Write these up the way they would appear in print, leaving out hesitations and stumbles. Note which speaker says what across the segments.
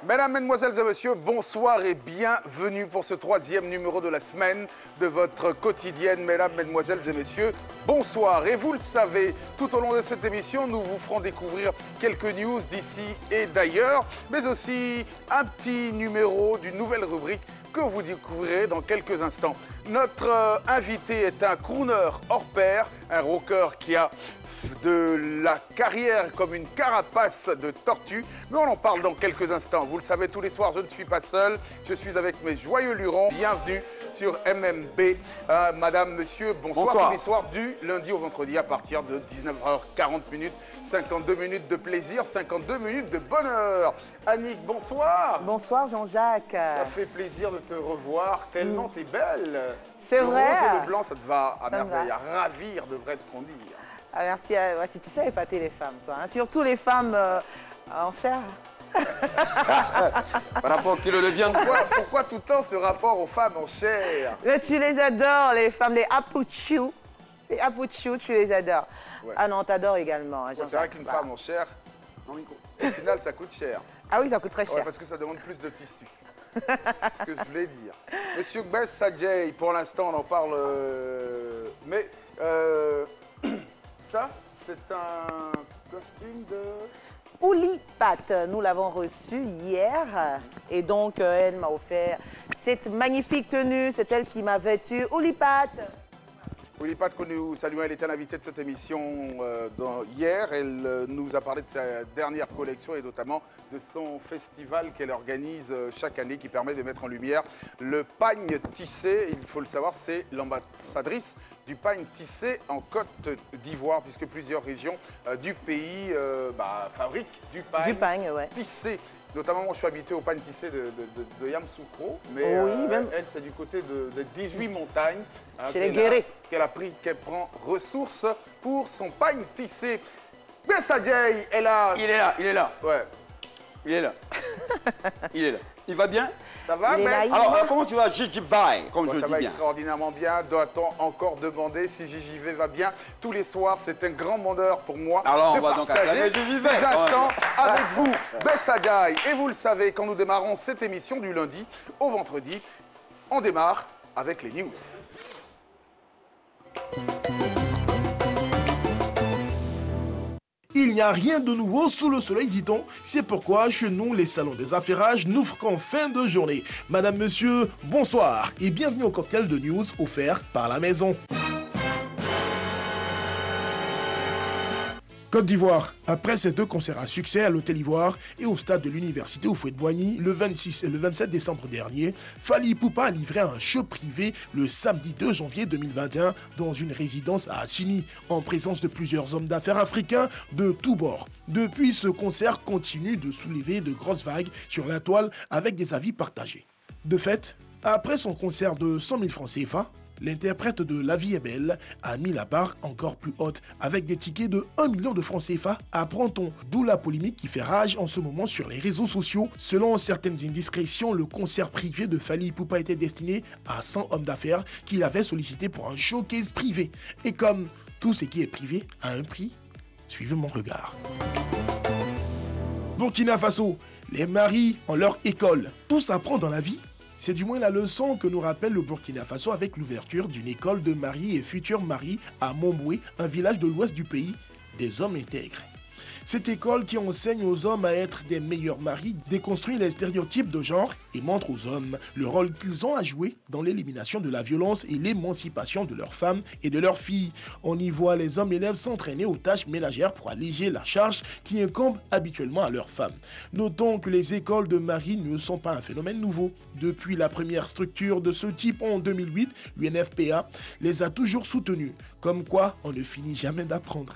Speaker 1: Mesdames, Mesdemoiselles et Messieurs, bonsoir et bienvenue pour ce troisième numéro de la semaine de votre quotidienne. Mesdames, Mesdemoiselles et Messieurs, bonsoir. Et vous le savez, tout au long de cette émission, nous vous ferons découvrir quelques news d'ici et d'ailleurs, mais aussi un petit numéro d'une nouvelle rubrique que vous découvrirez dans quelques instants. Notre invité est un crooner hors pair, un rocker qui a de la carrière comme une carapace de tortue, mais on en parle dans quelques instants. Vous le savez, tous les soirs, je ne suis pas seul, je suis avec mes joyeux lurons. Bienvenue sur MMB. Madame, monsieur, bonsoir. Tous les soirs, du lundi au vendredi à partir de 19h40 minutes, 52 minutes de plaisir, 52 minutes de bonheur. Annick, bonsoir.
Speaker 2: Bonsoir Jean-Jacques.
Speaker 1: Ça fait plaisir de te revoir, tellement t'es belle.
Speaker 2: C'est vrai.
Speaker 1: Le rose et le blanc, ça te va à merveille, à ravir, devrait-on dire.
Speaker 2: Ah, merci. Si tu sais épater les femmes, toi. Hein. Surtout les femmes en chair.
Speaker 1: Par rapport au kilo de viande, pourquoi tout le temps ce rapport aux femmes en chair?
Speaker 2: Mais tu les adores, les femmes, les apuchou. Les apuchou, tu les adores. Ouais. Ah non, t'adores également. Hein,
Speaker 1: c'est vrai qu'une femme en chair, au final, ça coûte cher.
Speaker 2: Ah oui, ça coûte très cher.
Speaker 1: Ouais, parce que ça demande plus de tissu. C'est ce que je voulais dire. Monsieur Gbes Sadjei, pour l'instant, on en parle. Mais ça, c'est un costume de...
Speaker 2: Oulipat, nous l'avons reçue hier et donc elle m'a offert cette magnifique tenue, c'est elle qui m'a vêtue. Oulipat.
Speaker 1: Oulipat, que nous saluons, elle était l'invitée de cette émission hier. Elle nous a parlé de sa dernière collection et notamment de son festival qu'elle organise chaque année qui permet de mettre en lumière le pagne tissé. Il faut le savoir, c'est l'ambassadrice du pagne tissé en Côte d'Ivoire puisque plusieurs régions du pays fabriquent du pagne
Speaker 2: ouais.
Speaker 1: tissé. Notamment, moi, je suis habitué au pagne tissé de Yamoussoukro, mais
Speaker 2: oui,
Speaker 1: elle, c'est du côté de 18 montagnes.
Speaker 2: Chez les guérés.
Speaker 1: Qu'elle prend ressource pour son pagne tissé. Mais Sadjei est là.
Speaker 3: Il est là.
Speaker 1: Ouais.
Speaker 3: Il est là. Il est là. Il va bien?
Speaker 1: Ça va,
Speaker 3: Alors, comment tu vas, Gigi Vai, comme je dis bien?
Speaker 1: Ça va extraordinairement bien. Doit-on encore demander si Gigi va bien? Tous les soirs, c'est un grand bonheur pour moi de partager ces instants avec vous, Gbes Sadjei. Et vous le savez, quand nous démarrons cette émission du lundi au vendredi, on démarre avec les news.
Speaker 4: Il n'y a rien de nouveau sous le soleil, dit-on. C'est pourquoi chez nous, les salons des affairages n'ouvrent qu'en fin de journée. Madame, monsieur, bonsoir et bienvenue au cocktail de news offert par la maison. Côte d'Ivoire. Après ces deux concerts à succès à l'Hôtel Ivoire et au stade de l'Université Houphouët-Boigny le 26 et le 27 décembre dernier, Fally Ipupa a livré un show privé le samedi 2 janvier 2021 dans une résidence à Assini, en présence de plusieurs hommes d'affaires africains de tous bords. Depuis, ce concert continue de soulever de grosses vagues sur la toile avec des avis partagés. De fait, après son concert de 100 000 francs CFA, l'interprète de La Vie est belle a mis la barre encore plus haute avec des tickets de 1 million de francs CFA, apprend-on, d'où la polémique qui fait rage en ce moment sur les réseaux sociaux. Selon certaines indiscrétions, le concert privé de Fally Ipupa était destiné à 100 hommes d'affaires qu'il avait sollicité pour un showcase privé. Et comme tout ce qui est privé a un prix, suivez mon regard. Burkina Faso, les maris ont leur école. Tout s'apprend dans la vie. C'est du moins la leçon que nous rappelle le Burkina Faso avec l'ouverture d'une école de mari et futurs maris à Momboué, un village de l'ouest du pays, des hommes intègres. Cette école qui enseigne aux hommes à être des meilleurs maris déconstruit les stéréotypes de genre et montre aux hommes le rôle qu'ils ont à jouer dans l'élimination de la violence et l'émancipation de leurs femmes et de leurs filles. On y voit les hommes élèves s'entraîner aux tâches ménagères pour alléger la charge qui incombe habituellement à leurs femmes. Notons que les écoles de mari ne sont pas un phénomène nouveau. Depuis la première structure de ce type en 2008, l'UNFPA les a toujours soutenus. Comme quoi, on ne finit jamais d'apprendre.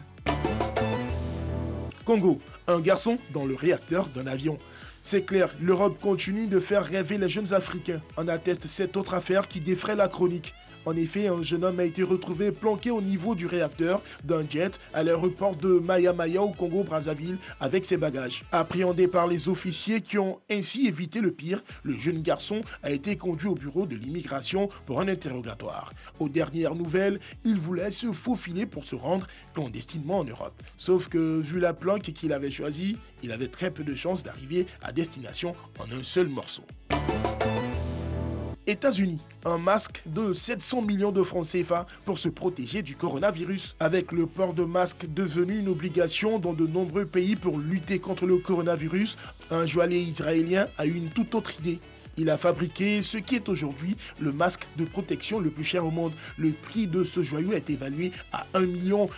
Speaker 4: Congo, un garçon dans le réacteur d'un avion. C'est clair, l'Europe continue de faire rêver les jeunes Africains. En atteste cette autre affaire qui défraie la chronique. En effet, un jeune homme a été retrouvé planqué au niveau du réacteur d'un jet à l'aéroport de Maya-Maya au Congo-Brazzaville avec ses bagages. Appréhendé par les officiers qui ont ainsi évité le pire, le jeune garçon a été conduit au bureau de l'immigration pour un interrogatoire. Aux dernières nouvelles, il voulait se faufiler pour se rendre clandestinement en Europe. Sauf que, vu la planque qu'il avait choisie, il avait très peu de chances d'arriver à à destination en un seul morceau. États-Unis, un masque de 700 millions de francs CFA pour se protéger du coronavirus. Avec le port de masque devenu une obligation dans de nombreux pays pour lutter contre le coronavirus, un joaillier israélien a eu une toute autre idée. Il a fabriqué ce qui est aujourd'hui le masque de protection le plus cher au monde. Le prix de ce joyau est évalué à 1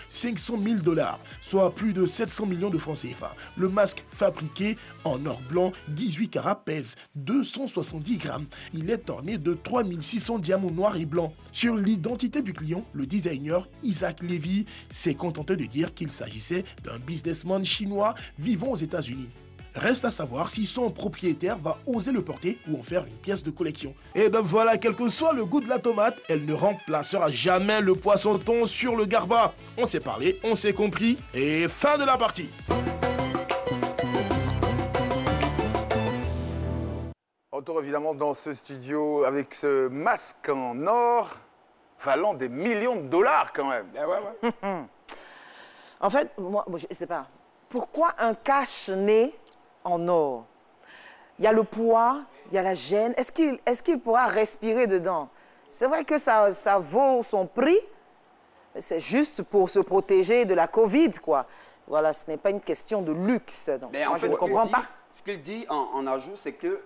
Speaker 4: 500 000 $, soit plus de 700 millions de francs CFA. Le masque fabriqué en or blanc 18 carats pèse 270 grammes. Il est orné de 3600 diamants noirs et blancs. Sur l'identité du client, le designer Isaac Levy s'est contenté de dire qu'il s'agissait d'un businessman chinois vivant aux États-Unis. Reste à savoir si son propriétaire va oser le porter ou en faire une pièce de collection. Et ben voilà, quel que soit le goût de la tomate, elle ne remplacera jamais le poisson thon sur le garba. On s'est parlé, on s'est compris, et fin de la partie.
Speaker 1: On retrouve évidemment dans ce studio avec ce masque en or, valant des millions de dollars quand même.
Speaker 2: En fait, moi je ne sais pas. Pourquoi un cache-nez en or? Il y a le poids, il y a la gêne. Est-ce qu'il pourra respirer dedans? C'est vrai que ça vaut son prix, mais c'est juste pour se protéger de la Covid, quoi. Voilà, ce n'est pas une question de luxe. Donc,
Speaker 3: Mais
Speaker 2: moi,
Speaker 3: en fait,
Speaker 2: je ne comprends pas.
Speaker 3: Ce qu'il dit en ajout, c'est que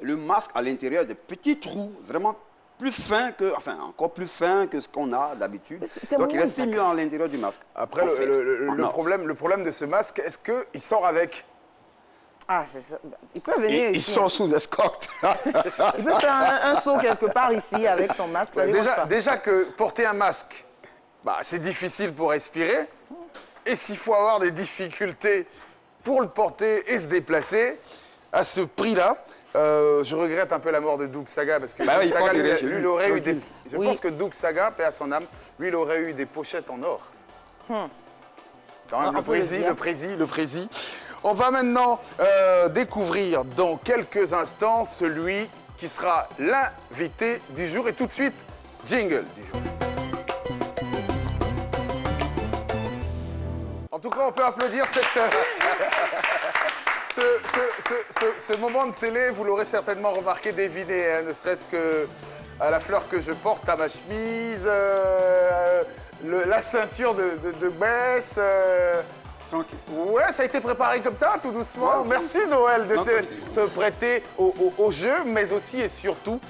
Speaker 3: le masque à l'intérieur des petits trous, vraiment plus fins que, enfin, encore plus fins que ce qu'on a d'habitude. Donc, il reste 6 millions à l'intérieur du masque.
Speaker 1: Après, le problème de ce masque, est-ce qu'il sort avec?
Speaker 2: Ah, c'est ça. Il peut venir
Speaker 3: Il
Speaker 2: ici.
Speaker 3: sort sous escorte.
Speaker 2: Il peut faire un saut quelque part ici avec son masque. Ça
Speaker 1: Déjà que porter un masque, bah, c'est difficile pour respirer. Et s'il faut avoir des difficultés pour le porter et se déplacer, à ce prix-là, je regrette un peu la mort de Doug Saga parce que Doug Saga, lui, il aurait eu des... Je pense que Doug Saga, paix à son âme, lui, il aurait eu des pochettes en or. Quand même, le prési. On va maintenant découvrir dans quelques instants celui qui sera l'invité du jour. Et tout de suite, jingle du jour. En tout cas, on peut applaudir ce moment de télé. Vous l'aurez certainement remarqué, deviné, hein, ne serait-ce que à la fleur que je porte à ma chemise, la ceinture de baisse.
Speaker 3: Tranquille.
Speaker 1: Ouais, ça a été préparé comme ça, tout doucement. Ouais, merci Noël de te prêter au jeu, mais aussi et surtout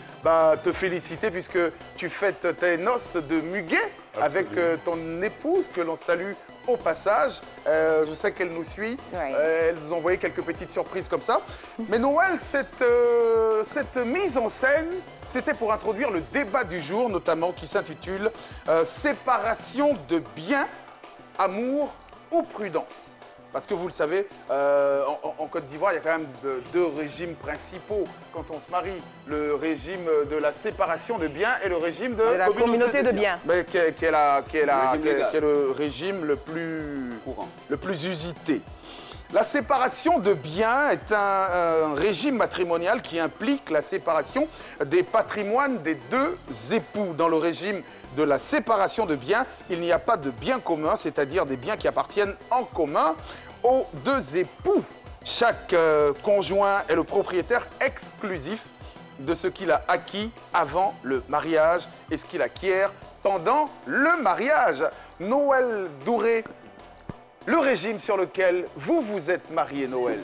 Speaker 1: te féliciter puisque tu fêtes tes noces de muguet avec ton épouse que l'on salue au passage. Je sais qu'elle nous suit. Ouais. Elle nous a envoyé quelques petites surprises comme ça. Mais Noël, cette mise en scène, c'était pour introduire le débat du jour, notamment qui s'intitule « Séparation de biens, amour ou prudence ». Parce que vous le savez, en Côte d'Ivoire, il y a quand même deux régimes principaux quand on se marie. Le régime de la séparation de biens et le régime de
Speaker 2: la communauté de biens.
Speaker 1: Mais qui est le régime le plus usité. La séparation de biens est un régime matrimonial qui implique la séparation des patrimoines des deux époux. Dans le régime de la séparation de biens, il n'y a pas de biens communs, c'est-à-dire des biens qui appartiennent en commun aux deux époux. Chaque conjoint est le propriétaire exclusif de ce qu'il a acquis avant le mariage et ce qu'il acquiert pendant le mariage. Noël Douré, le régime sur lequel vous vous êtes marié, Noël.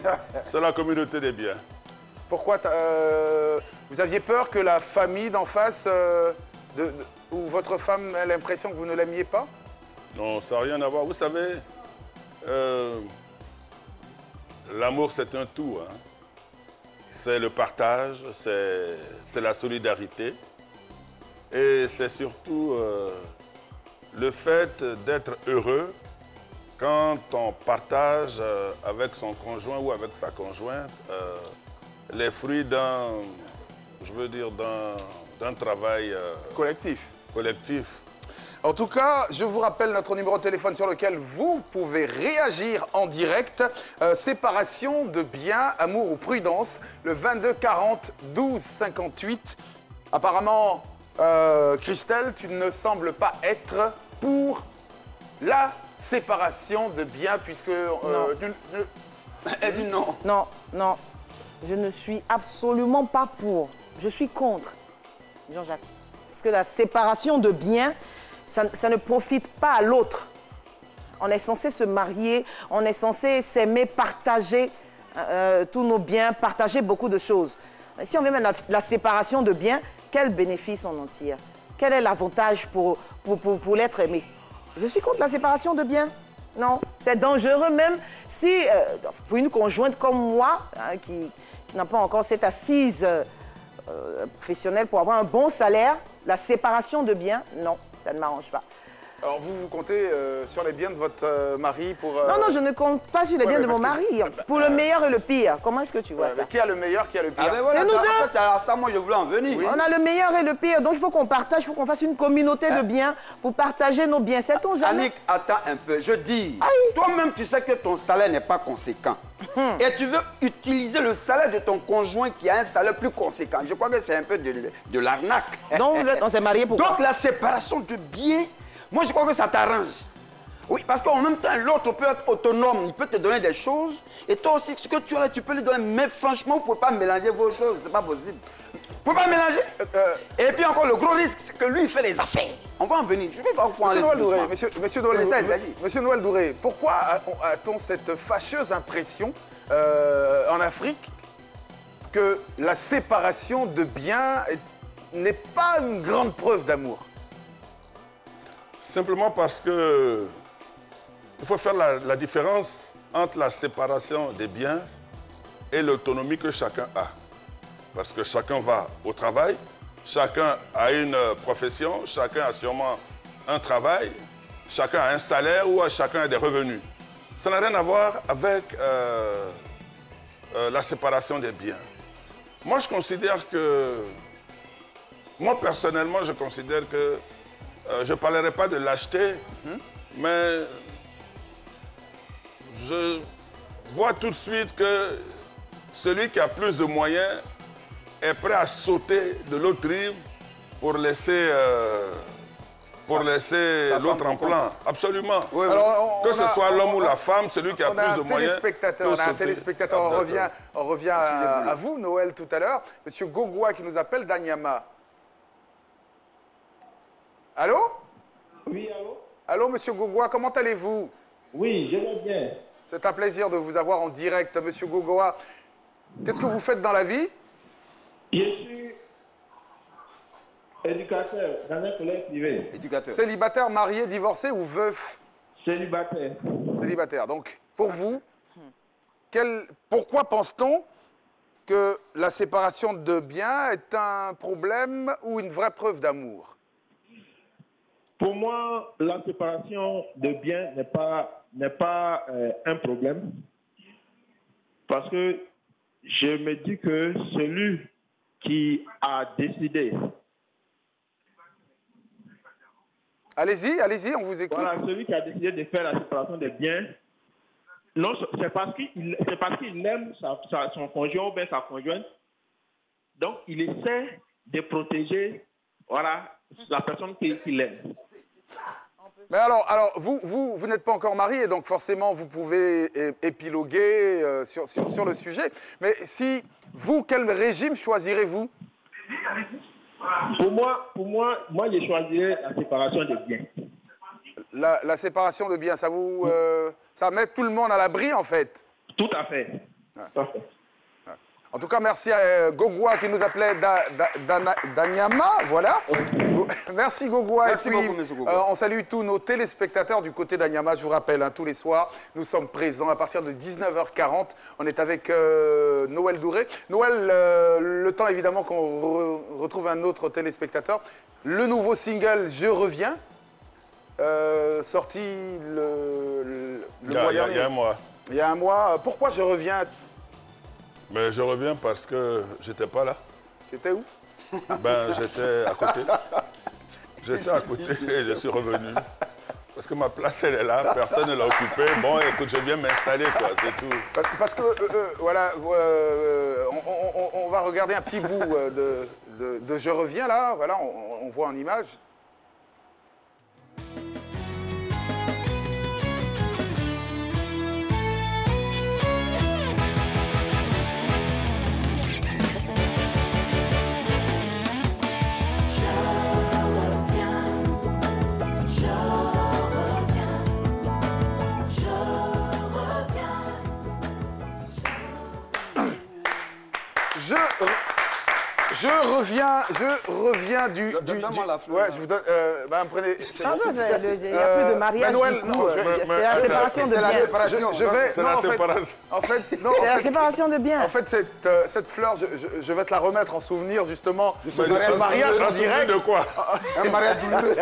Speaker 5: C'est la communauté des biens.
Speaker 1: Pourquoi vous aviez peur que la famille d'en face ou votre femme ait l'impression que vous ne l'aimiez pas?
Speaker 5: Non, ça n'a rien à voir. Vous savez, l'amour, c'est un tout. Hein. C'est le partage, c'est la solidarité. Et c'est surtout le fait d'être heureux quand on partage avec son conjoint ou avec sa conjointe les fruits d'un travail collectif.
Speaker 1: En tout cas, je vous rappelle notre numéro de téléphone sur lequel vous pouvez réagir en direct. Séparation de biens, amour ou prudence, le 22 40 12 58. Apparemment, Christelle, tu ne sembles pas être pour la séparation de biens puisque...
Speaker 2: non.
Speaker 3: Elle dit non.
Speaker 2: Non. je ne suis absolument pas pour. Je suis contre, Jean-Jacques. Parce que la séparation de biens, ça ne profite pas à l'autre. On est censé se marier, on est censé s'aimer, partager tous nos biens, partager beaucoup de choses. Si on veut mettre la séparation de biens, quel bénéfice on en tire? Quel est l'avantage pour l'être aimé? Je suis contre la séparation de biens. Non, c'est dangereux même si, pour une conjointe comme moi, hein, qui n'a pas encore cette assise professionnelle pour avoir un bon salaire, la séparation de biens, non, ça ne m'arrange pas.
Speaker 1: Alors vous comptez sur les biens de votre mari pour...
Speaker 2: Non, non, je ne compte pas sur les biens de mon mari. Pour le meilleur et le pire. Comment est-ce que tu vois ça?
Speaker 1: Qui a le meilleur, qui a le pire?
Speaker 3: Ben voilà,
Speaker 2: c'est nous deux.
Speaker 3: En fait, à ça, moi, je voulais en venir.
Speaker 2: Oui. On a le meilleur et le pire. Donc, il faut qu'on partage, il faut qu'on fasse une communauté de biens pour partager nos biens. Sait-on jamais?
Speaker 3: Annick, attends un peu. Je dis, toi-même, tu sais que ton salaire n'est pas conséquent. Et tu veux utiliser le salaire de ton conjoint qui a un salaire plus conséquent. Je crois que c'est un peu de l'arnaque.
Speaker 2: Donc, on s'est mariés pour
Speaker 3: Donc, la séparation de biens, moi, je crois que ça t'arrange. Oui, parce qu'en même temps, l'autre peut être autonome, il peut te donner des choses. Et toi aussi, ce que tu as là, tu peux lui donner. Mais franchement, vous ne pouvez pas mélanger vos choses, c'est pas possible. Vous ne pouvez pas mélanger. Et puis encore, le gros risque, c'est que lui, il fait les affaires. On va en venir. Je vais pas vous
Speaker 1: Monsieur Noël Douré, Monsieur Noël Douré, pourquoi a-t-on cette fâcheuse impression en Afrique que la séparation de biens n'est pas une grande preuve d'amour?
Speaker 5: Simplement parce que il faut faire la différence entre la séparation des biens et l'autonomie que chacun a. Parce que chacun va au travail, chacun a une profession, chacun a sûrement un travail, chacun a un salaire ou chacun a des revenus. Ça n'a rien à voir avec la séparation des biens. Moi, je considère que... Moi, personnellement, je considère que je ne parlerai pas de lâcheté, mais je vois tout de suite que celui qui a plus de moyens est prêt à sauter de l'autre rive pour laisser l'autre en plan. Absolument.
Speaker 1: Oui,
Speaker 5: que ce soit l'homme ou la femme, celui qui a plus de moyens.
Speaker 1: On a un téléspectateur, on revient à vous, Noël, tout à l'heure. Monsieur Gogoua qui nous appelle d'Anyama. Allô?
Speaker 6: Oui, allô?
Speaker 1: Allô, monsieur Gogoua, comment allez-vous?
Speaker 6: Oui, je vais bien.
Speaker 1: C'est un plaisir de vous avoir en direct, monsieur Gogoua. Qu'est-ce que vous faites dans la vie?
Speaker 6: Je suis éducateur dans un collège privé.
Speaker 3: Éducateur.
Speaker 1: Célibataire, marié, divorcé ou veuf?
Speaker 6: Célibataire.
Speaker 1: Célibataire. Donc, pour vous, pourquoi pense-t-on que la séparation de biens est un problème ou une vraie preuve d'amour?
Speaker 6: Pour moi, la séparation de biens n'est pas un problème. Parce que je me dis que celui qui a décidé...
Speaker 1: Allez-y, on vous écoute.
Speaker 6: Voilà, celui qui a décidé de faire la séparation des biens, non, c'est parce qu'il aime son conjoint ou bien sa conjointe. Donc, il essaie de protéger, voilà, la personne qu'il aime.
Speaker 1: Mais alors vous n'êtes pas encore marié, donc forcément, vous pouvez épiloguer sur le sujet. Mais si vous, quel régime choisirez-vous?
Speaker 6: Pour moi, je choisirais la séparation des biens.
Speaker 1: La séparation de biens, ça met tout le monde à l'abri, en fait.
Speaker 6: Tout à fait.
Speaker 1: Ouais.
Speaker 6: Tout à fait.
Speaker 1: En tout cas, merci à Gogoua qui nous appelait d'Anyama, voilà. Merci Gogoua.
Speaker 3: Merci beaucoup, monsieur Gogoua.
Speaker 1: On salue tous nos téléspectateurs du côté d'Anyama. Je vous rappelle, tous les soirs, nous sommes présents à partir de 19h40. On est avec Noël Douré. Noël, le temps évidemment qu'on retrouve un autre téléspectateur. Le nouveau single « Je reviens », sorti le mois dernier.
Speaker 5: Il y a un mois.
Speaker 1: Il y a un mois. Pourquoi je reviens?
Speaker 5: Mais je reviens parce que j'étais pas là.
Speaker 1: T'étais où?
Speaker 5: Ben, j'étais à côté. J'étais à côté et je suis revenu. Parce que ma place, elle est là, personne ne l'a occupée. Bon, écoute, je viens m'installer, quoi, c'est tout.
Speaker 1: Parce que, voilà, on va regarder un petit bout de Je reviens, là. Voilà, on voit en image. Je reviens du...
Speaker 3: Donne-moi la fleur.
Speaker 1: Ouais, je vous donne... madame, prenez...
Speaker 2: Non, il n'y a plus de mariage
Speaker 1: Manuel,
Speaker 2: du coup.
Speaker 1: non,
Speaker 2: C'est la séparation de biens.
Speaker 1: Je vais...
Speaker 5: C'est
Speaker 1: Non,
Speaker 5: la
Speaker 1: en fait,
Speaker 5: séparation.
Speaker 1: en fait, non,
Speaker 2: C'est
Speaker 1: en
Speaker 2: la
Speaker 1: fait,
Speaker 2: séparation de biens.
Speaker 1: en fait, cette fleur, je vais te la remettre en souvenir, justement, de ce
Speaker 5: Mais
Speaker 1: mariage en
Speaker 5: un souvenir
Speaker 1: direct.
Speaker 5: de quoi?
Speaker 3: Un mariage douloureux.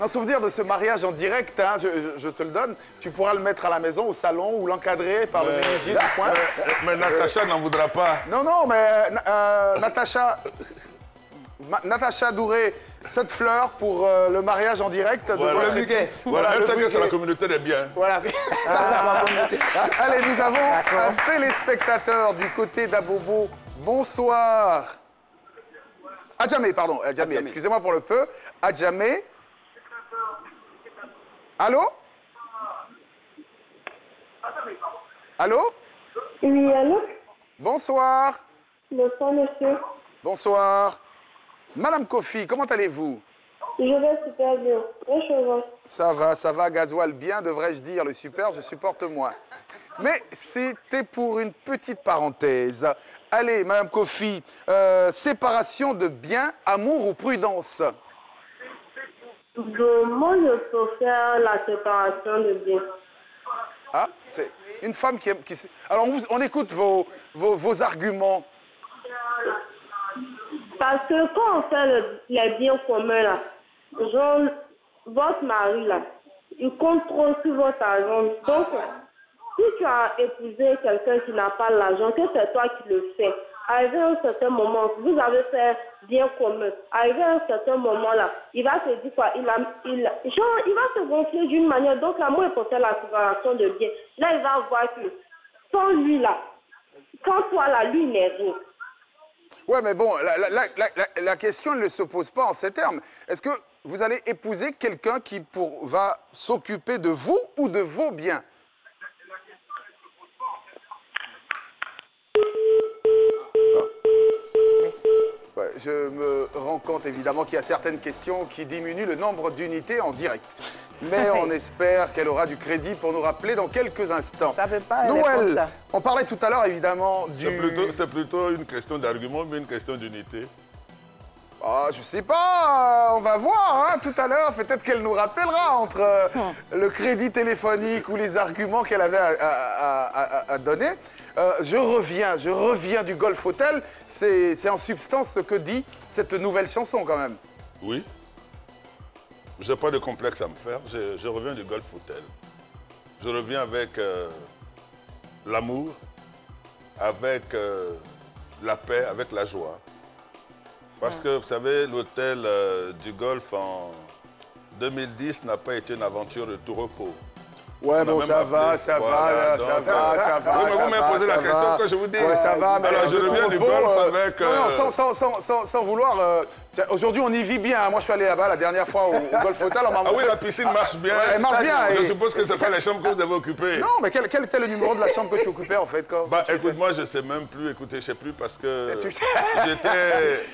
Speaker 1: Un souvenir de ce mariage en direct, hein, je te le donne. Tu pourras le mettre à la maison, au salon, ou l'encadrer par le menuisier du coin.
Speaker 5: Mais Natacha n'en voudra pas.
Speaker 1: Non, non, mais Natacha Douré, cette fleur pour le mariage en direct de
Speaker 5: Voilà.
Speaker 1: votre
Speaker 3: Le muguet.
Speaker 5: Voilà, elle
Speaker 1: le
Speaker 5: sait que c'est
Speaker 1: muguet.
Speaker 5: la communauté des biens.
Speaker 1: Voilà. Allez, nous avons un téléspectateur du côté d'Abobo. Bonsoir. Adjamé, pardon. Adjamé, excusez-moi pour le peu. Adjamé. Allô? Allô?
Speaker 7: Oui, allô?
Speaker 1: Bonsoir.
Speaker 7: Bonsoir, monsieur.
Speaker 1: Bonsoir. Madame Kofi, comment allez-vous?
Speaker 7: Je vais super bien. Oui,
Speaker 1: Ça va, gasoil bien, devrais-je dire. Le super, je supporte moins. Mais c'était pour une petite parenthèse. Allez, Madame Kofi, séparation de biens, amour ou prudence?
Speaker 7: Moi, je préfère la séparation de biens.
Speaker 1: Ah, c'est une femme qui aime... Alors, on écoute vos arguments.
Speaker 7: Parce que quand on fait les biens communs, là, genre, votre mari, là, il compte trop sur votre argent. Donc, si tu as épousé quelqu'un qui n'a pas l'argent, que c'est toi qui le fais, arrivé à un certain moment, vous avez fait bien commun, arrivé à un certain moment, là, il va se dire quoi, il va se gonfler d'une manière. Donc, là, moi, il faut faire la séparation de biens. Là, il va voir que, sans lui, là, quand toi, là, lui, il n'est rien.
Speaker 1: Ouais, mais bon, la question ne se pose pas en ces termes. Est-ce que vous allez épouser quelqu'un qui va s'occuper de vous ou de vos biens? Ouais, je me rends compte évidemment qu'il y a certaines questions qui diminuent le nombre d'unités en direct. Mais on espère qu'elle aura du crédit pour nous rappeler dans quelques instants.
Speaker 2: Ça veut pas, elle est
Speaker 1: Noël,
Speaker 2: comme ça.
Speaker 1: on parlait tout à l'heure évidemment du...
Speaker 5: C'est plutôt une question d'argument, mais une question d'unité.
Speaker 1: Ah, je sais pas, on va voir hein, tout à l'heure. Peut-être qu'elle nous rappellera entre le crédit téléphonique ou les arguments qu'elle avait à donner. Je reviens du Golf Hotel. C'est en substance ce que dit cette nouvelle chanson quand même.
Speaker 5: Oui. Je n'ai pas de complexe à me faire. Je reviens du Golf Hotel. Je reviens avec l'amour, avec la paix, avec la joie. Parce que, vous savez, l'hôtel du Golfe en 2010 n'a pas été une aventure de tout repos.
Speaker 1: Ouais, bon, ça va.
Speaker 5: Vous m'imposez la question que je vous dis.
Speaker 1: Ouais, ça va, mais
Speaker 5: alors, je reviens du Golfe avec...
Speaker 1: Non, sans vouloir... Aujourd'hui, on y vit bien. Moi, je suis allé là-bas la dernière fois au Golf Hotel.
Speaker 5: Ah oui, la piscine marche bien.
Speaker 1: Ouais, elle marche bien.
Speaker 5: Je suppose que ce n'est pas les chambres que vous avez occupées.
Speaker 1: Non, mais quel était le numéro de la chambre que tu occupais, en fait
Speaker 5: Bah, écoute, moi, je ne sais même plus. Écoutez, je ne sais plus parce que
Speaker 1: J'étais...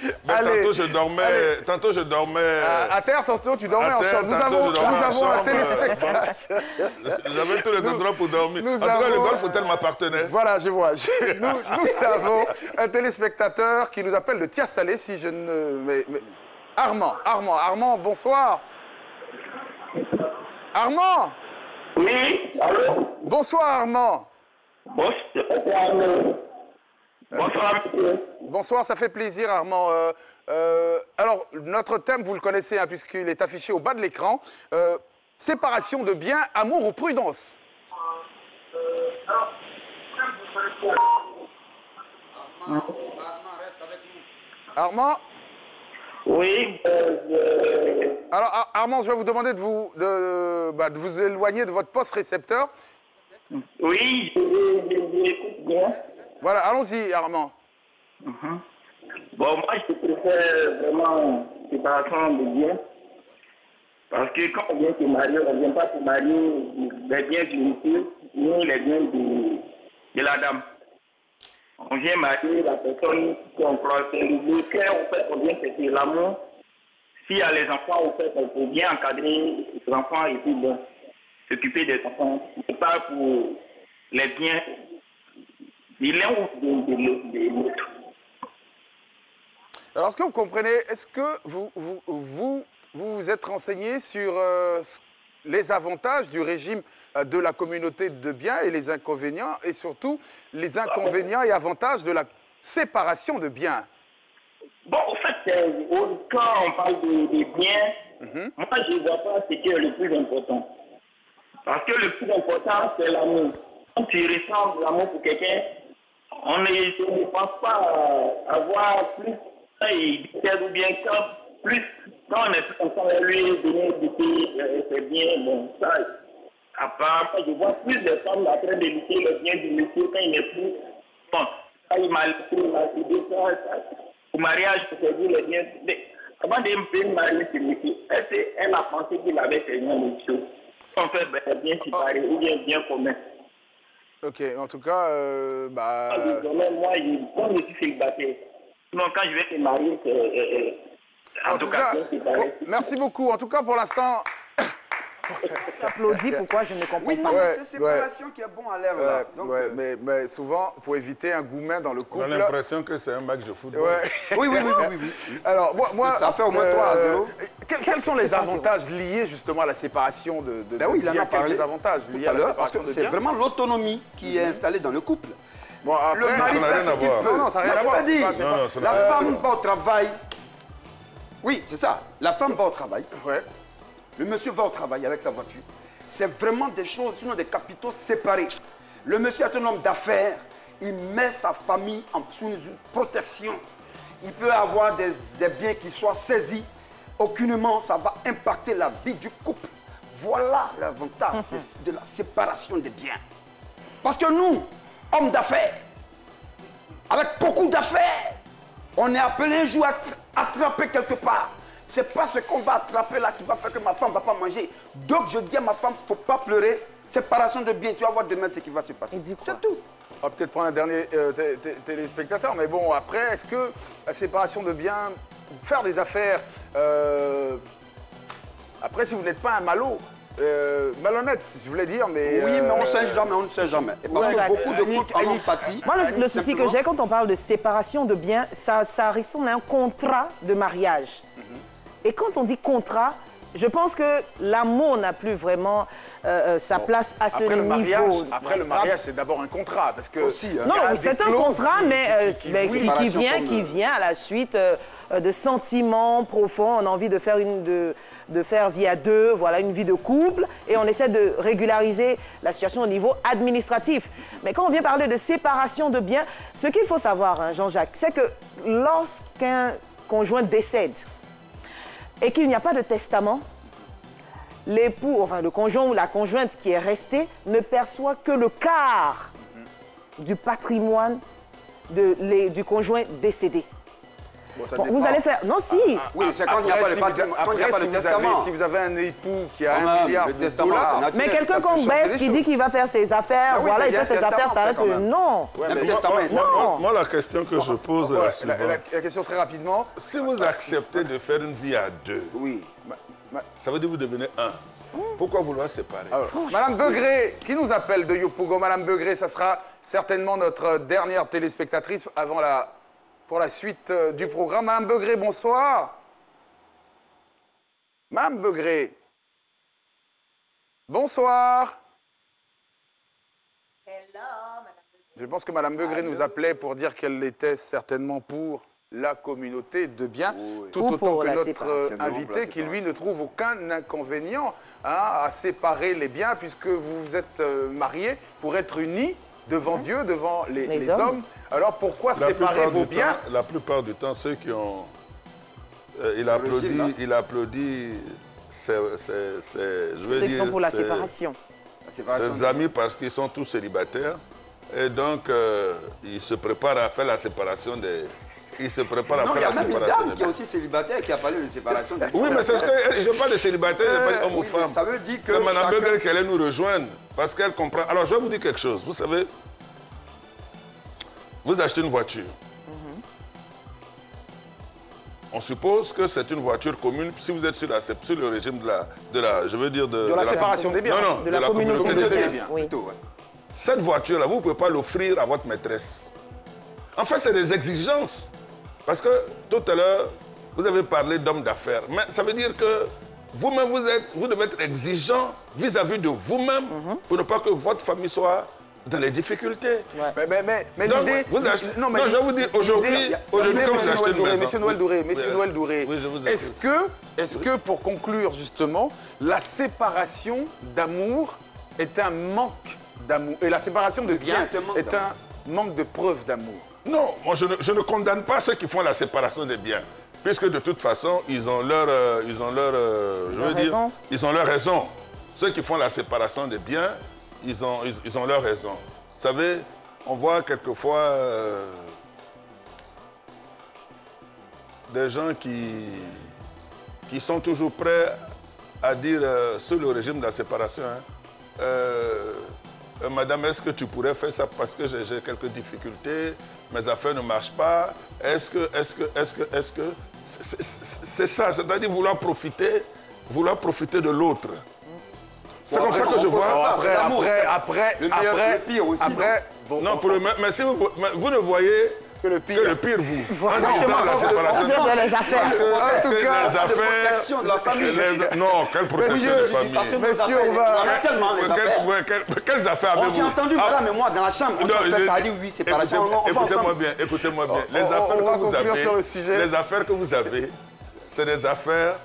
Speaker 5: Tantôt, je dormais...
Speaker 1: À terre, tantôt, tu dormais en chambre. Nous avons un téléspectateur.
Speaker 5: J'avais tous les endroits pour dormir. En tout cas, le Golf Hotel m'appartenait.
Speaker 1: Voilà, je vois. Nous avons un téléspectateur qui nous appelle de Tias-Salé, si je ne... Armand, bonsoir. Armand.
Speaker 6: Oui, allô?
Speaker 1: Bonsoir, Armand.
Speaker 6: Bonsoir.
Speaker 1: Bonsoir, ça fait plaisir, Armand. Alors, notre thème, vous le connaissez, hein, puisqu'il est affiché au bas de l'écran. Séparation de biens, amour ou prudence? Armand?
Speaker 6: Oui.
Speaker 1: Alors, Armand, je vais vous demander de vous éloigner de votre poste récepteur.
Speaker 6: Oui, j'écoute bien.
Speaker 1: Voilà, allons-y, Armand.
Speaker 6: Bon, moi, je préfère vraiment séparation de biens. Parce que quand on vient se marier, on ne vient pas se marier les biens du monsieur, ni les biens de la dame. On vient marier la personne qu'on croit. C'est le cœur, en fait, on vient chercher l'amour. S'il y a les enfants, en fait, on peut bien encadrer les enfants et puis bon, s'occuper des enfants. C'est pas pour les biens de l'un ou de l'autre.
Speaker 1: Alors, est-ce que vous comprenez, est-ce que vous êtes renseigné sur les avantages du régime de la communauté de biens et les inconvénients, et surtout les inconvénients et avantages de la séparation de biens?
Speaker 8: Bon, en fait, quand on parle des biens, moi, je ne vois pas ce qui est le plus important. Parce que le plus important, c'est l'amour. Quand tu ressens l'amour pour quelqu'un, on ne pense pas avoir plus ou bien plus. Quand on est plus ensemble avec lui, donner du c'est bien, bon, ça. Apparemment, je vois plus de femmes en train de lutter le bien du monsieur quand il n'est plus. Bon, quand il m'a laissé, ça. Au mariage, c'est dire le bien. Avant de me marier, c'est monsieur. Elle a pensé qu'il avait fait une chose. On fait bien séparé ou bien commun.
Speaker 1: Ok, en tout cas,
Speaker 8: moi, comme je suis célibataire, sinon quand je vais te marier, c'est...
Speaker 1: En tout cas, merci beaucoup. En tout cas, pour l'instant...
Speaker 2: J'applaudis, pourquoi je ne comprends pas.
Speaker 3: C'est séparation qui est bon à l'air.
Speaker 1: Mais souvent, pour éviter un goumen dans le couple...
Speaker 5: On a l'impression que c'est un match de football.
Speaker 3: Oui.
Speaker 1: Alors, moi...
Speaker 3: Ça fait au moins 3-0.
Speaker 1: Quels sont les avantages liés justement à la séparation de
Speaker 3: oui, il en a parlé.
Speaker 1: Quelques avantages liés à la
Speaker 3: Parce que
Speaker 1: séparation de
Speaker 3: c'est
Speaker 1: biens.
Speaker 3: vraiment l'autonomie qui est installée dans le couple.
Speaker 1: Bon, après,
Speaker 3: Le mari
Speaker 5: ça n'a
Speaker 3: fait
Speaker 5: rien
Speaker 3: ce
Speaker 5: à
Speaker 3: qu'il
Speaker 5: voir.
Speaker 3: peut.
Speaker 1: Non, ça n'a rien à voir.
Speaker 3: La femme va au travail. Oui, c'est ça. La femme va au travail.
Speaker 1: Ouais.
Speaker 3: Le monsieur va au travail avec sa voiture. C'est vraiment des choses, sinon des capitaux séparés. Le monsieur est un homme d'affaires. Il met sa famille sous une protection. Il peut avoir des biens qui soient saisis. Aucunement, ça va impacter la vie du couple. Voilà l'avantage de la séparation des biens. Parce que nous, hommes d'affaires, avec beaucoup d'affaires, on est appelé un jour à attraper quelque part. C'est pas ce qu'on va attraper là qui va faire que ma femme ne va pas manger. Donc je dis à ma femme, il ne faut pas pleurer. Séparation de biens, tu vas voir demain ce qui va se passer. C'est tout.
Speaker 1: On va peut-être prendre un dernier téléspectateur, mais bon, après, est-ce que la séparation de biens, faire des affaires, après, si vous n'êtes pas un malot, malhonnête, je voulais dire, mais...
Speaker 3: Oui, mais on ne sait jamais, on ne sait jamais. Et parce que beaucoup de couples en ont pâti.
Speaker 2: Moi, le souci que j'ai quand on parle de séparation de biens, ça ressemble à un contrat de mariage. Et quand on dit contrat, je pense que l'amour n'a plus vraiment sa place à ce niveau.
Speaker 1: Après, le mariage, c'est d'abord un contrat, parce que...
Speaker 3: Aussi, hein.
Speaker 2: Non, oui, c'est un contrat, mais qui vient à la suite de sentiments profonds. On a envie de faire faire vie à deux, voilà, une vie de couple, et on essaie de régulariser la situation au niveau administratif. Mais quand on vient parler de séparation de biens, ce qu'il faut savoir, hein, Jean-Jacques, c'est que lorsqu'un conjoint décède et qu'il n'y a pas de testament, l'époux, enfin le conjoint ou la conjointe qui est resté ne perçoit que le quart du patrimoine du conjoint décédé. Bon, vous allez faire... Non, si.
Speaker 3: Oui, c'est quand il n'y a pas de testament.
Speaker 1: Si vous avez un époux qui a $1 milliard de dollars...
Speaker 2: Mais quelqu'un comme Bess qui dit qu'il va faire ses affaires, voilà, il fait ses affaires, ça reste... Non.
Speaker 5: Moi, la question que je pose est la suivante.
Speaker 1: La question très rapidement.
Speaker 5: Si vous acceptez de faire une vie à deux,
Speaker 3: oui,
Speaker 5: ça veut dire que vous devenez un. Pourquoi vouloir séparer?
Speaker 1: Madame Begré, qui nous appelle de Yopougon. Madame Begré, ça sera certainement notre dernière téléspectatrice pour la suite du programme. Madame Begré, bonsoir. Madame Begré. Bonsoir. Je pense que Madame Begré nous appelait pour dire qu'elle était certainement pour la communauté de biens, tout autant que notre invité qui, lui, ne trouve aucun inconvénient à séparer les biens, puisque vous vous êtes mariés pour être unis devant Dieu, devant les hommes. Alors pourquoi séparer vos biens?
Speaker 5: La plupart du temps, ceux qui ont... il applaudit
Speaker 2: ceux qui sont pour la séparation.
Speaker 5: Ses amis parce qu'ils sont tous célibataires. Et donc, ils se préparent à faire la séparation des... Il se prépare à faire la séparation.
Speaker 3: Il y a même une dame qui est aussi célibataire qui a parlé de séparation.
Speaker 5: Oui, mais c'est ce que je parle de célibataire, je parle d'homme ou femme.
Speaker 3: Ça veut dire que
Speaker 5: c'est Mme Begré qui allait nous rejoindre parce qu'elle comprend. Alors, je vais vous dire quelque chose. Vous savez, vous achetez une voiture. On suppose que c'est une voiture commune si vous êtes sur le régime de la
Speaker 1: séparation des biens.
Speaker 5: Non,
Speaker 2: de la communauté des biens. Oui.
Speaker 5: Cette voiture-là, vous ne pouvez pas l'offrir à votre maîtresse. En fait, c'est des exigences Parce que tout à l'heure, vous avez parlé d'homme d'affaires. Mais ça veut dire que vous-même, vous devez être exigeant vis-à-vis de vous-même pour ne pas que votre famille soit dans les difficultés.
Speaker 1: Ouais. Mais
Speaker 5: donc,
Speaker 1: l'idée...
Speaker 5: vous achetez... non, je vais vous dire, aujourd'hui, quand vous achetez une maison...
Speaker 1: Monsieur Noël Douré,
Speaker 5: oui, je vous
Speaker 1: est-ce que, pour conclure justement, la séparation d'amour est un manque d'amour? Et la séparation de biens est un manque de preuve d'amour?
Speaker 5: Non, moi je ne condamne pas ceux qui font la séparation des biens. Puisque de toute façon, ils ont leur raison. Ceux qui font la séparation des biens, ils ont leur raison. Vous savez, on voit quelquefois des gens qui sont toujours prêts à dire sous le régime de la séparation, madame, est-ce que tu pourrais faire ça parce que j'ai quelques difficultés, mes affaires ne marchent pas, est-ce que c'est ça, c'est-à-dire vouloir profiter de l'autre. C'est comme ça que je vois.
Speaker 1: Après, bon,
Speaker 5: non, mais si vous ne voyez que le pire, vous.
Speaker 2: En tout cas, les affaires.
Speaker 5: Les affaires de la famille. Non, quelle protection de famille.
Speaker 1: Messieurs, on va...
Speaker 5: Quelles affaires avez-vous?
Speaker 3: On s'est entendu, madame et moi, dans la chambre. Ça a dit oui, séparation.
Speaker 5: Écoutez-moi bien. Les affaires que vous avez, les affaires que vous avez, c'est des affaires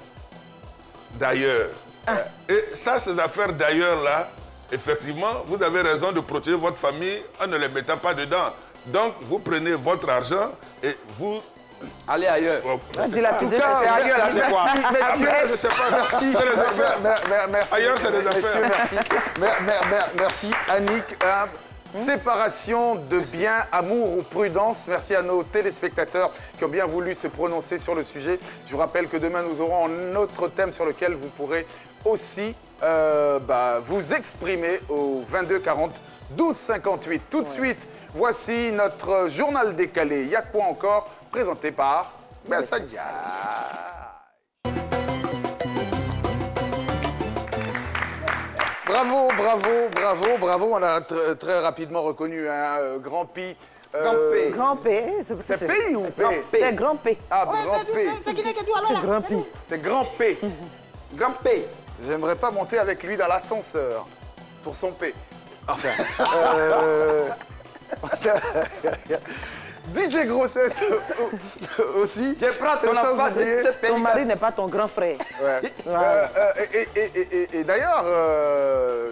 Speaker 5: d'ailleurs. Et ça, ces affaires d'ailleurs-là, effectivement, vous avez raison de protéger votre famille en ne les mettant pas dedans. Donc, vous prenez votre argent et vous...
Speaker 3: allez ailleurs.
Speaker 2: Dis la
Speaker 1: En tout cas,
Speaker 5: Je sais pas.
Speaker 1: Merci. Merci.
Speaker 5: Ailleurs, c'est des affaires.
Speaker 1: Merci, Annick. Séparation de biens, amour ou prudence. Merci à nos téléspectateurs qui ont bien voulu se prononcer sur le sujet. Je vous rappelle que demain, nous aurons un autre thème sur lequel vous pourrez aussi vous exprimer au 22 40 12 58. Tout de suite, voici notre journal décalé. Il y a quoi encore? Présenté par Sadia. Bravo. On a très rapidement reconnu un Grand Pi.
Speaker 2: Grand P.
Speaker 1: C'est P ou P?
Speaker 2: C'est Grand P.
Speaker 1: Ah, Grand P.
Speaker 2: C'est Grand P.
Speaker 1: C'est Grand P.
Speaker 3: Grand P.
Speaker 1: J'aimerais pas monter avec lui dans l'ascenseur pour son P. Enfin. DJ Grossesse aussi.
Speaker 3: Je prends ton enfant de
Speaker 2: ton mari n'est pas ton grand frère.
Speaker 1: Ouais. Et d'ailleurs,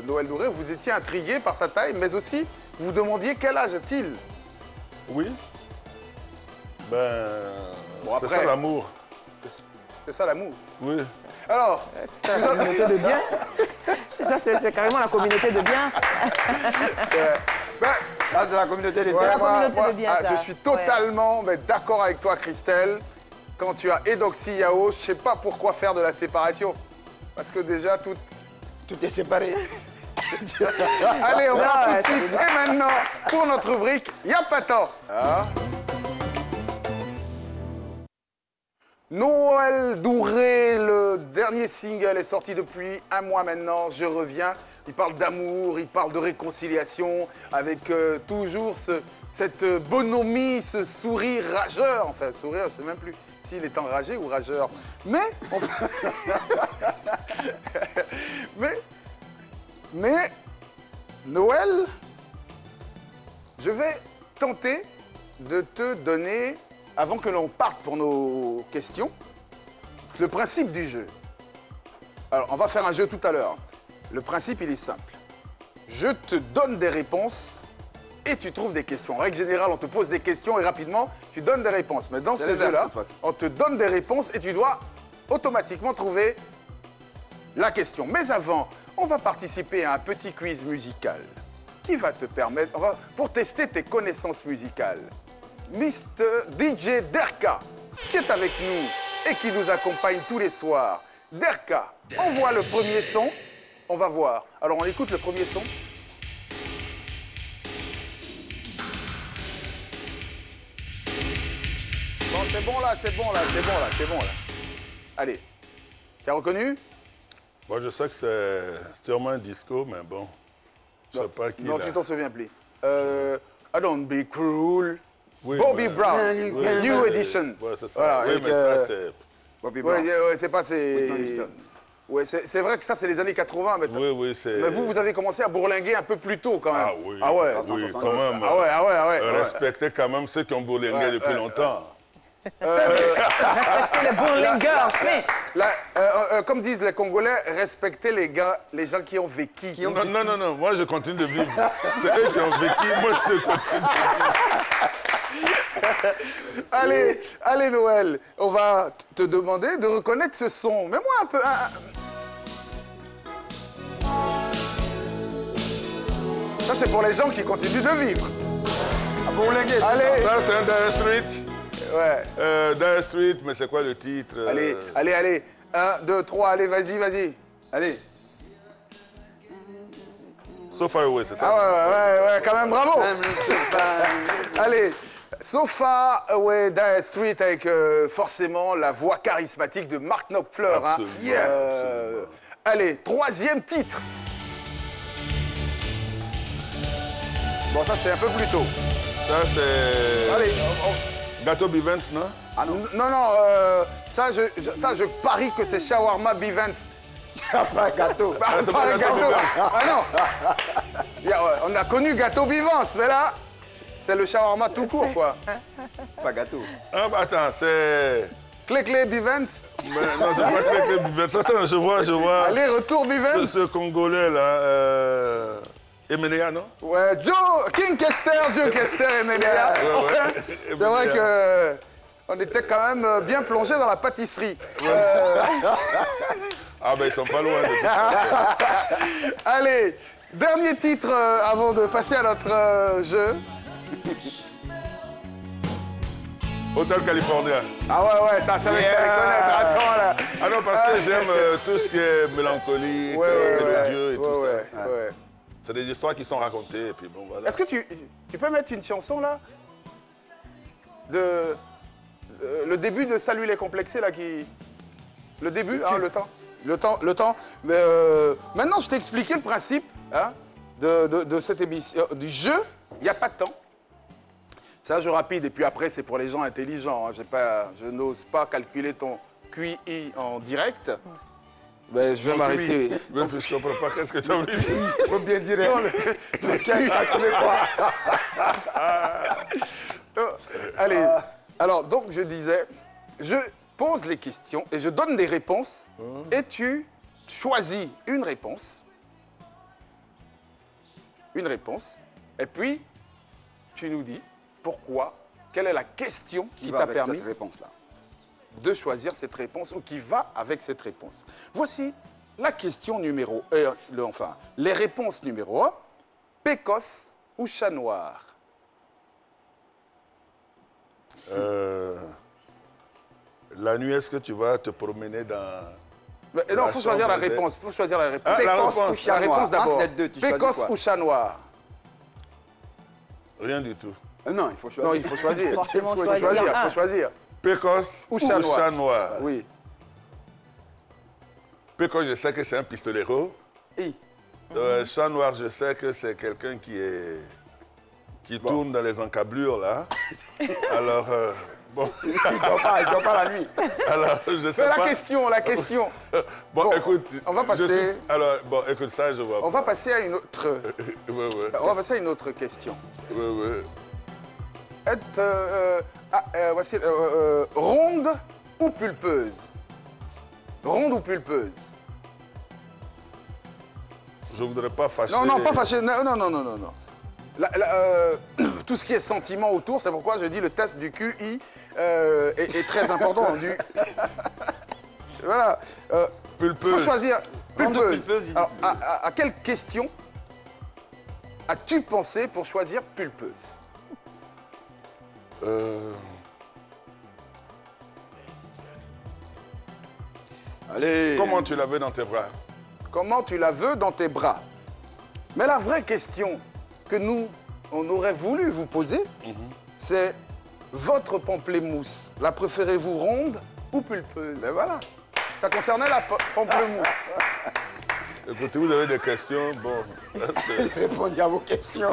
Speaker 1: Noël Douré, vous étiez intrigué par sa taille, mais aussi vous vous demandiez quel âge a-t-il?
Speaker 5: Oui. Ben,
Speaker 1: bon,
Speaker 5: c'est ça l'amour.
Speaker 1: C'est ça l'amour.
Speaker 5: Oui.
Speaker 1: Alors,
Speaker 2: c'est ça la communauté de biens. Ça, c'est carrément la communauté de biens.
Speaker 3: Là, c'est la communauté de
Speaker 2: biens.
Speaker 1: Je suis totalement d'accord avec toi, Christelle. Quand tu as Edoxy Yao, je ne sais pas pourquoi faire de la séparation. Parce que déjà, tout est séparé. Allez, on va tout de suite. Et maintenant, pour notre rubrique, Y'a pas tant. Noël Douré, le dernier single est sorti depuis un mois maintenant, Je reviens. Il parle d'amour, il parle de réconciliation, avec toujours cette bonhomie, ce sourire rageur. Enfin, sourire, je ne sais même plus s'il est enragé ou rageur. Mais, mais, Noël, je vais tenter de te donner, avant que l'on parte pour nos questions, le principe du jeu. Alors, on va faire un jeu tout à l'heure. Le principe, il est simple. Je te donne des réponses et tu trouves des questions. En règle générale, on te pose des questions et rapidement, tu donnes des réponses. Mais dans ce jeu-là, on te donne des réponses et tu dois automatiquement trouver la question. Mais avant, on va participer à un petit quiz musical qui va te permettre, pour tester tes connaissances musicales. Mr. DJ Derka, qui est avec nous et qui nous accompagne tous les soirs. Derka, envoie le premier son, on va voir. Alors on écoute le premier son. Bon, c'est bon là, c'est bon là. Allez, tu as reconnu?
Speaker 5: Moi je sais que c'est sûrement un disco, mais bon, je sais pas qui.
Speaker 1: Non, tu t'en souviens plus. I don't be cruel.
Speaker 5: Oui,
Speaker 1: Bobby
Speaker 5: mais-
Speaker 1: Brown,
Speaker 3: oui,
Speaker 1: New
Speaker 5: oui,
Speaker 1: Edition.
Speaker 5: Ouais, c'est ça.
Speaker 1: Voilà,
Speaker 5: oui,
Speaker 1: avec,
Speaker 5: mais ça, c'est...
Speaker 3: Bobby
Speaker 1: Ouais,
Speaker 3: Brown.
Speaker 1: ouais, c'est pas...
Speaker 3: Whitney Houston.
Speaker 1: Ouais, c'est vrai que ça, c'est les années 80.
Speaker 5: Oui, c'est...
Speaker 1: Mais vous avez commencé à bourlinguer un peu plus tôt, quand même.
Speaker 5: Ah oui,
Speaker 1: Ah ouais.
Speaker 5: oui, quand même.
Speaker 1: Ah ouais, ah ouais, ah ouais.
Speaker 5: Respectez quand même ceux qui ont bourlingué
Speaker 1: Ouais,
Speaker 5: depuis longtemps.
Speaker 2: Respectez les bourlingueurs, enfin.
Speaker 1: Là, comme disent les Congolais, respectez les gens qui ont vécu.
Speaker 5: Non, moi je continue de vivre. C'est eux qui ont vécu, moi je continue de vivre.
Speaker 1: Allez, Noël, on va te demander de reconnaître ce son. Mets-moi un peu... Ça, c'est pour les gens qui continuent de vivre.
Speaker 3: Ah, bourlinguer.
Speaker 1: Allez,
Speaker 5: Ça c'est un Dire Street.
Speaker 1: ouais.
Speaker 5: Dire Street, mais c'est quoi le titre?
Speaker 1: Allez. 1, 2, 3, allez, vas-y.
Speaker 3: Allez.
Speaker 5: So Far Away, c'est ça?
Speaker 1: Ah ouais, quand même, bravo. Allez, So Far Away, Dire Street, avec forcément la voix charismatique de Mark Knopfler.
Speaker 5: Absolument, absolument.
Speaker 1: Allez, troisième titre. Bon, ça, c'est un peu plus tôt.
Speaker 5: Ça c'est...
Speaker 1: Allez,
Speaker 5: Gâteau Bivens, non?
Speaker 3: Ah non.
Speaker 1: non, ça, je parie que c'est Shawarma Bivens.
Speaker 3: Pas un gâteau.
Speaker 1: Pas un gâteau. Ah non. On a connu Gâteau Bivens, mais là, c'est le shawarma tout court, quoi.
Speaker 3: Pas gâteau.
Speaker 5: Ah bah attends, c'est...
Speaker 1: Clé Bivens.
Speaker 5: Mais non, c'est pas Clé Bivens. Attends, je vois...
Speaker 1: Allez, retour Bivens.
Speaker 5: Ce Congolais là, Emelia, non?
Speaker 1: Ouais, King Kester, Joe Kester et Ménéa.
Speaker 5: Ouais.
Speaker 1: C'est vrai que on était quand même bien plongé dans la pâtisserie.
Speaker 5: Ah ben ils sont pas loin de tout ça.
Speaker 1: Allez, dernier titre avant de passer à notre jeu.
Speaker 5: Hôtel California.
Speaker 1: Ah ouais, ça, je savais que t'allais connaître. Attends, là.
Speaker 5: Ah non, parce que j'aime tout ce qui est mélancolique, mélodieux et tout ça.
Speaker 1: Ouais.
Speaker 5: C'est des histoires qui sont racontées et puis bon voilà.
Speaker 1: Est-ce que tu peux mettre une chanson, là de le début de Salut les complexés, là, qui... Le début, hein, le temps. Mais, maintenant, je t'ai expliqué le principe hein, de cette émission, du jeu. Il n'y a pas de temps. C'est un jeu rapide et puis après, c'est pour les gens intelligents. Hein. Je n'ose pas calculer ton QI en direct. Ben, je vais m'arrêter.
Speaker 5: Mais je comprends pas qu'est-ce que tu as voulu dire.
Speaker 3: Il faut bien dire.
Speaker 1: Allez, alors donc je disais, je pose les questions et je donne des réponses et tu choisis une réponse. Et puis tu nous dis pourquoi, quelle est la question qui t'a permis
Speaker 3: cette réponse-là.
Speaker 1: de choisir cette réponse ou qui va avec cette réponse. Voici la question numéro 1, les réponses numéro 1, Pécosse ou chat noir?
Speaker 5: La nuit, est-ce que tu vas te promener dans...
Speaker 1: Mais, non, il faut choisir la réponse.
Speaker 5: Ah,
Speaker 1: Pécosse
Speaker 5: la
Speaker 1: ou
Speaker 5: réponse.
Speaker 1: chat noir? La réponse d'abord.
Speaker 3: Entre les deux, tu choisis
Speaker 1: Pécosse
Speaker 3: quoi?
Speaker 1: ou chat noir?
Speaker 5: Rien du tout.
Speaker 3: Non, il faut choisir.
Speaker 1: Non, il faut choisir.
Speaker 2: Forcément
Speaker 1: Il faut
Speaker 2: choisir un.
Speaker 1: choisir.
Speaker 5: Pécosse
Speaker 1: Ou chat noir.
Speaker 5: chat noir?
Speaker 1: Oui.
Speaker 5: Pécosse, je sais que c'est un pistolero.
Speaker 3: Et
Speaker 5: Chat noir, je sais que c'est quelqu'un qui tourne dans les encablures, là. Alors, bon...
Speaker 3: il ne dort pas la nuit.
Speaker 5: Alors, je sais
Speaker 1: Mais
Speaker 5: pas...
Speaker 1: la question.
Speaker 5: Bon, écoute...
Speaker 1: on va passer...
Speaker 5: Alors, bon, écoute, ça, je vois
Speaker 1: On va passer à une autre...
Speaker 5: Ouais.
Speaker 1: On va passer à une autre question.
Speaker 5: Ouais.
Speaker 1: Voici, ronde ou pulpeuse? Ronde ou pulpeuse?
Speaker 5: Je voudrais pas fâcher...
Speaker 1: Non, pas fâché. Non. Tout ce qui est sentiment autour, c'est pourquoi je dis le test du QI est très important. Voilà.
Speaker 5: Pulpeuse.
Speaker 1: Faut choisir pulpeuse.
Speaker 3: Pulpeuse, il dit
Speaker 1: Alors, à quelle question as-tu pensé pour choisir pulpeuse?
Speaker 3: Allez.
Speaker 5: Comment tu l'avais dans tes bras?
Speaker 1: Comment tu la veux dans tes bras? Mais la vraie question que nous, on aurait voulu vous poser, c'est votre pamplemousse, la préférez-vous ronde ou pulpeuse?
Speaker 3: Ben voilà.
Speaker 1: Ça concernait la pamplemousse.
Speaker 5: Écoutez, vous avez des questions, bon...
Speaker 3: Répondez à vos questions.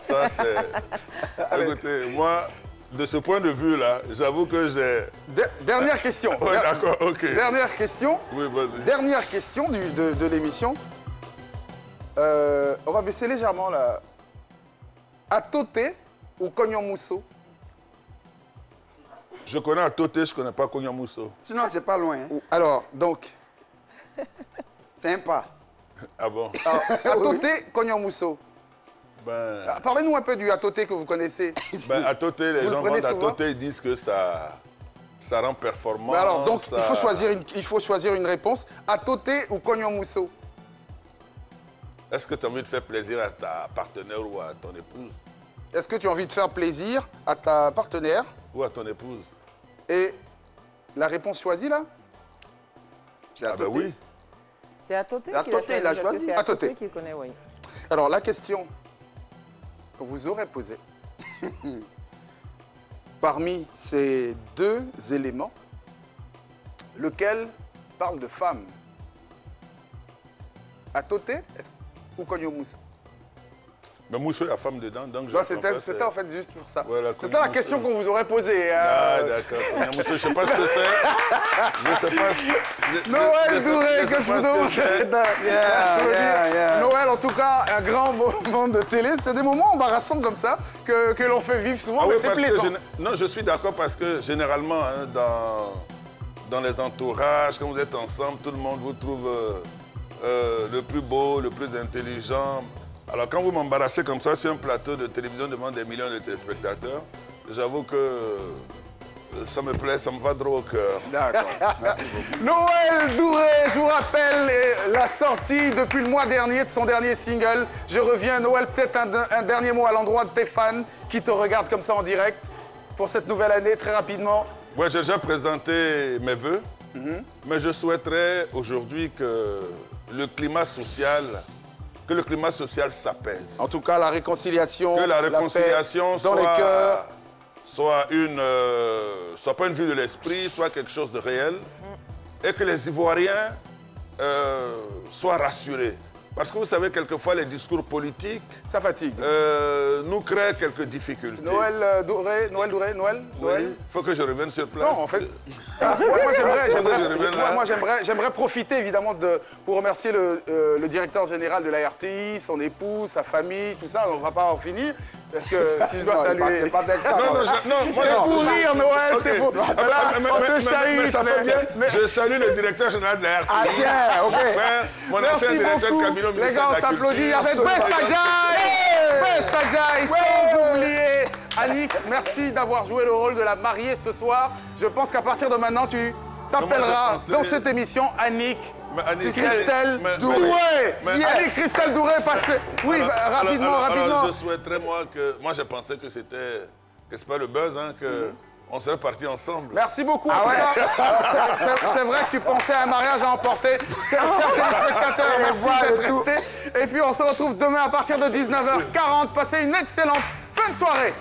Speaker 5: Ça, c'est... Écoutez, moi, de ce point de vue-là, j'avoue que j'ai...
Speaker 1: Dernière question.
Speaker 5: Ouais, d'accord, ok.
Speaker 1: Dernière question.
Speaker 5: Oui, vas-y.
Speaker 1: Dernière question de l'émission. On va baisser légèrement là. Atoté ou Cognon Mousso?
Speaker 5: Je connais Atoté, je ne connais pas Cognon Mousso.
Speaker 3: Sinon, c'est pas loin. Hein.
Speaker 1: Alors, donc,
Speaker 3: Sympa.
Speaker 5: Ah bon?
Speaker 1: Atoté, Cognon Mousso.
Speaker 5: Ben,
Speaker 1: Parlez-nous un peu du Atoté que vous connaissez.
Speaker 5: ben Atoté, les
Speaker 1: Vous le
Speaker 5: gens
Speaker 1: prenez
Speaker 5: vendent
Speaker 1: souvent?
Speaker 5: Atoté, ils disent que ça rend performant.
Speaker 1: Ben alors, donc,
Speaker 5: ça-
Speaker 1: il faut choisir une réponse. Atoté ou Cognon Mousso?
Speaker 5: Est-ce que tu as envie de faire plaisir à ta partenaire ou à ton épouse?
Speaker 1: Est-ce que tu as envie de faire plaisir à ta partenaire?
Speaker 5: Ou à ton épouse?
Speaker 1: Et la réponse choisie là?
Speaker 3: C'est
Speaker 5: Ah ben oui.
Speaker 2: C'est Atoté
Speaker 3: C'est Atoté, il a choisi.
Speaker 2: C'est
Speaker 1: Atoté.
Speaker 2: Atoté qui connaît, oui.
Speaker 1: Alors, la question qu'on vous aurait posée, parmi ces deux éléments, lequel parle de femme? Atoté ou Cognon Mousso?
Speaker 5: Mais Mousso, il y a femme dedans, donc je
Speaker 1: Non,
Speaker 5: comprends pas,
Speaker 1: c'était en fait juste pour ça.
Speaker 5: Voilà,
Speaker 1: C'était
Speaker 5: Cognon
Speaker 1: la question
Speaker 5: Mousso.
Speaker 1: qu'on vous aurait posée.
Speaker 5: Ah, d'accord. Cognon Mousso, je ne sais pas ce que c'est. Je ne sais pas ce
Speaker 1: Noël Douré, que je vous demande.
Speaker 3: Yeah.
Speaker 1: Noël, en tout cas, un grand moment de télé. C'est des moments embarrassants comme ça que l'on fait vivre souvent,
Speaker 5: Ah oui,
Speaker 1: mais c'est
Speaker 5: parce que
Speaker 1: plaisant.
Speaker 5: non, je suis d'accord parce que généralement, hein, dans les entourages, quand vous êtes ensemble, tout le monde vous trouve le plus beau, le plus intelligent. Alors quand vous m'embarrassez comme ça sur un plateau de télévision devant des millions de téléspectateurs, j'avoue que ça me plaît, ça me va droit au cœur.
Speaker 3: D'accord.
Speaker 1: Noël Douré, je vous rappelle la sortie depuis le mois dernier de son dernier single. Je reviens, Noël, peut-être un dernier mot à l'endroit de tes fans qui te regardent comme ça en direct pour cette nouvelle année, très rapidement.
Speaker 5: Moi, j'ai déjà présenté mes vœux, mais je souhaiterais aujourd'hui que le climat social s'apaise.
Speaker 1: En tout cas, la réconciliation,
Speaker 5: Que la
Speaker 1: paix
Speaker 5: réconciliation
Speaker 1: dans les cœurs.
Speaker 5: soit pas une vue de l'esprit, soit quelque chose de réel, et que les Ivoiriens soient rassurés. Parce que vous savez, quelquefois, les discours politiques
Speaker 1: Ça fatigue.
Speaker 5: nous créent quelques difficultés.
Speaker 1: Noël Douré.
Speaker 5: Il faut que je revienne sur place.
Speaker 1: Non, en fait, moi j'aimerais profiter évidemment pour remercier le directeur général de la RTI, son épouse, sa famille, tout ça. On ne va pas en finir, parce que si je dois saluer...
Speaker 5: Non, moi,
Speaker 1: C'est pour rire, Noël,
Speaker 5: Ok.
Speaker 1: c'est pour... Voilà, on te
Speaker 5: mais
Speaker 1: chahute,
Speaker 5: ça fait bien. Je salue le directeur général de la RTI.
Speaker 1: Ah tiens, ok.
Speaker 5: Mon
Speaker 1: Merci
Speaker 5: ancien directeur de
Speaker 1: beaucoup.
Speaker 5: cabinet au
Speaker 1: Les
Speaker 5: ministère
Speaker 1: gars, on
Speaker 5: de la
Speaker 1: s'applaudit
Speaker 5: Culture.
Speaker 1: avec Bessajaï, sans oublier Annick. Merci d'avoir joué le rôle de la mariée ce soir. Je pense qu'à partir de maintenant, tu t'appelleras
Speaker 5: pensais-
Speaker 1: dans cette émission Annick.
Speaker 5: Mais Annick,
Speaker 1: Christelle
Speaker 5: mais-
Speaker 1: Douré.
Speaker 5: mais-
Speaker 1: Annick Christelle Douré, passez. Oui, rapidement.
Speaker 5: Alors, je souhaiterais, moi, je pensais que c'est pas le buzz, hein, que on serait partis ensemble.
Speaker 1: Merci beaucoup. En tout cas, c'est vrai que tu pensais à un mariage à emporter. Chers téléspectateurs, merci d'être restés. Et puis on se retrouve demain à partir de 19h40. Passez une excellente fin de soirée.